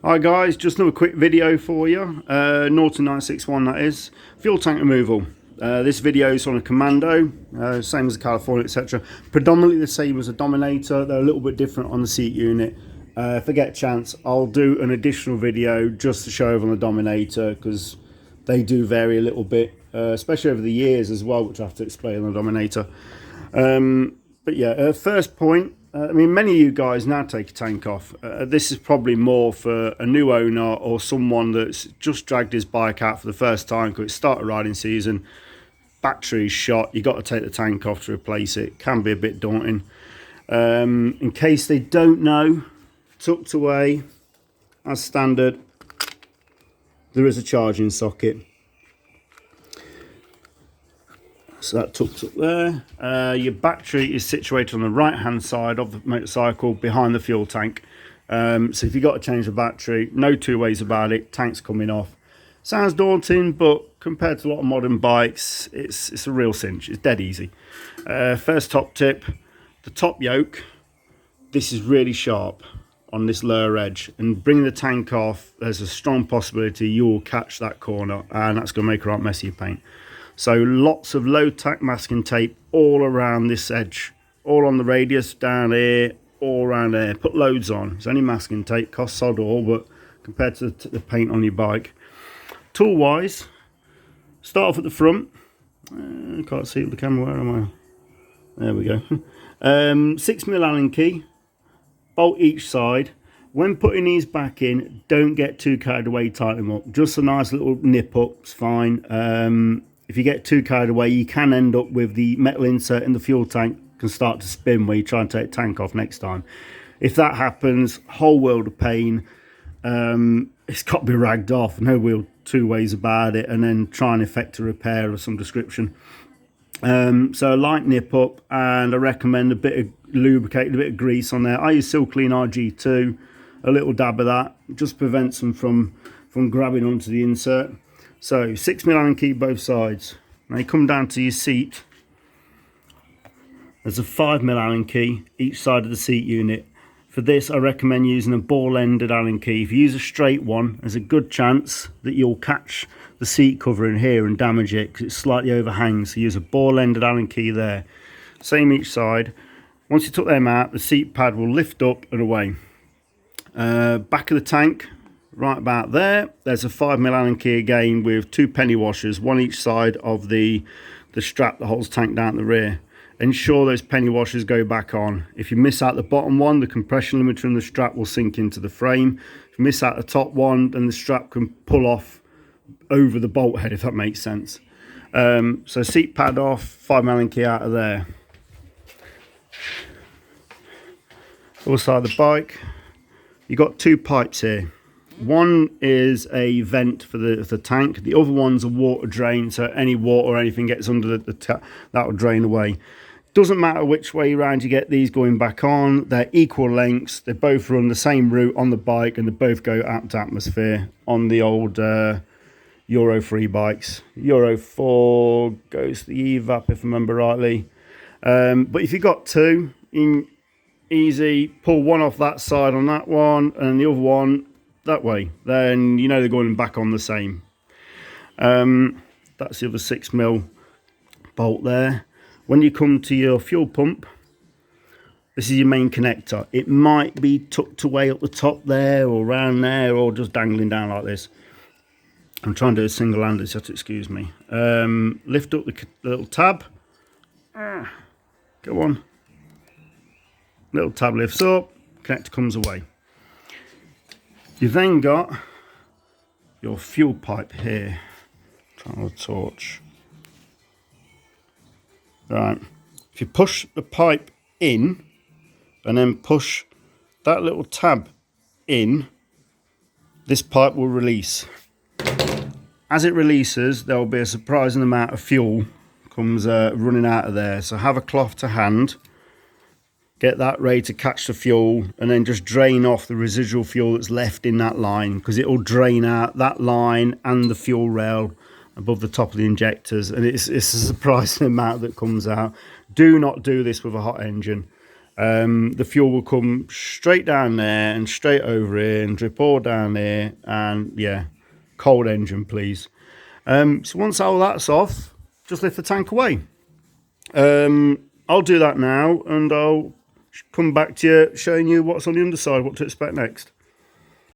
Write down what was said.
Hi guys, just another quick video for you. Norton 961, that is. Fuel tank removal. This video is on a Commando, same as the California, etc. Predominantly the same as a Dominator. They're a little bit different on the seat unit. If I get a chance, I'll do an additional video just to show over on the Dominator, because they do vary a little bit, especially over the years as well, which I have to explain on the Dominator. But yeah, first point, I mean, many of you guys now take a tank off. This is probably more for a new owner or someone that's just dragged his bike out for the first time because it started riding season, battery's shot, you got to take the tank off to replace it. Can be a bit daunting. In case they don't know, tucked away as standard, there is a charging socket. So that tucks up there. Your battery is situated on the right hand side of the motorcycle behind the fuel tank. So if you've got to change the battery, no two ways about it, tank's coming off. Sounds daunting, but compared to a lot of modern bikes, it's a real cinch. It's dead easy. First top tip, the top yoke, this is really sharp on this lower edge, and bringing the tank off, there's a strong possibility you will catch that corner, and that's going to make a right mess of your paint. So lots of low tack masking tape all around this edge, all on the radius, down here, all around there. Put loads on. It's only masking tape, costs sod all, but compared to the paint on your bike. Tool wise, start off at the front. Can't see it with the camera, where am I? There we go. 6mm Allen key, bolt each side. When putting these back in, don't get too carried away, tighten them up. Just a nice little nip up, it's fine. If you get too carried away, you can end up with the metal insert in the fuel tank can start to spin where you try and take the tank off next time. If that happens, whole world of pain. It's got to be ragged off, no real two ways about it, and then try and effect a repair of some description. So a light nip up, and I recommend a bit of lubricate, a bit of grease on there. I use Silk Clean RG2, a little dab of that, just prevents them from grabbing onto the insert. So 6mm Allen key both sides. Now you come down to your seat. There's a 5mm Allen key each side of the seat unit. For this, I recommend using a ball-ended Allen key. If you use a straight one, there's a good chance that you'll catch the seat cover in here and damage it because it slightly overhangs. So use a ball-ended Allen key there. Same each side. Once you took them out, the seat pad will lift up and away. Back of the tank, right about there, there's a 5mm Allen key again with two penny washers, one each side of the strap that holds tank down at the rear. Ensure those penny washers go back on. If you miss out the bottom one, the compression limiter in the strap will sink into the frame. If you miss out the top one, then the strap can pull off over the bolt head, if that makes sense. So seat pad off, 5mm Allen key out of there. Other side of the bike, you've got two pipes here. One is a vent for the tank, the other one's a water drain, so any water or anything gets under the tap, that will drain away. Doesn't matter which way around you get these going back on, they're equal lengths, they both run the same route on the bike, and they both go out to atmosphere on the old Euro 3 bikes. Euro 4 goes to the EVAP, if I remember rightly. But if you've got two, easy, pull one off that side on that one, and the other one that way, then you know they're going back on the same. That's the other 6mm bolt there. When you come to your fuel pump, this is your main connector. It might be tucked away up the top there or around there, or just dangling down like this. I'm trying to do a single-handed, so excuse me. Lift up the little tab. Go on. Little tab lifts up, connector comes away. You've then got your fuel pipe here. Trying to torch. Right. If you push the pipe in and then push that little tab in, this pipe will release. As it releases, there will be a surprising amount of fuel comes running out of there. So have a cloth to hand. Get that ready to catch the fuel, and then just drain off the residual fuel that's left in that line, because it will drain out that line and the fuel rail above the top of the injectors, and it's a surprising amount that comes out. Do not do this with a hot engine. The fuel will come straight down there and straight over here and drip all down here. And yeah, cold engine, please. So once all that's off, just lift the tank away. I'll do that now, and I'll come back to you showing you what's on the underside, what to expect next.